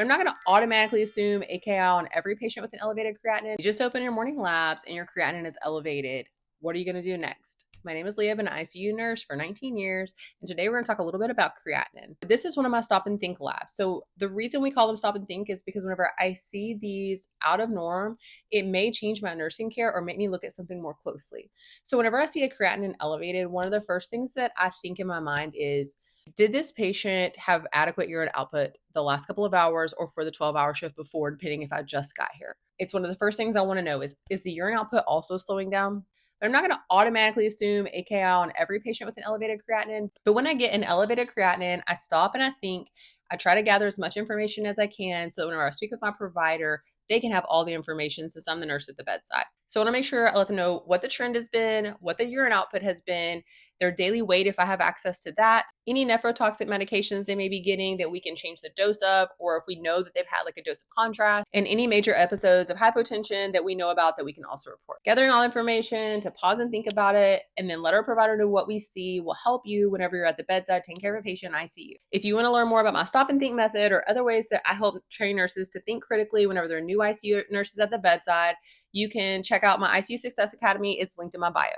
I'm not going to automatically assume AKI on every patient with an elevated creatinine. You just open your morning labs and your creatinine is elevated. What are you going to do next? My name is Leah. I've been an ICU nurse for 19 years, and today we're going to talk a little bit about creatinine. This is one of my stop and think labs. So the reason we call them stop and think is because whenever I see these out of norm, it may change my nursing care or make me look at something more closely. So whenever I see a creatinine elevated, one of the first things that I think in my mind is, did this patient have adequate urine output the last couple of hours or for the 12-hour shift before, depending if I just got here? It's one of the first things I want to know is the urine output also slowing down? But I'm not going to automatically assume AKI on every patient with an elevated creatinine. But when I get an elevated creatinine, I stop and I think, I try to gather as much information as I can so that whenever I speak with my provider, they can have all the information since I'm the nurse at the bedside. So I want to make sure I let them know what the trend has been, what the urine output has been, their daily weight if I have access to that, any nephrotoxic medications they may be getting that we can change the dose of, or if we know that they've had like a dose of contrast, and any major episodes of hypotension that we know about that we can also report. Gathering all information to pause and think about it, and then let our provider know what we see will help you whenever you're at the bedside taking care of a patient in ICU. If you want to learn more about my stop and think method or other ways that I help train nurses to think critically whenever they're new ICU nurses at the bedside, you can check out my ICU Success Academy. It's linked in my bio.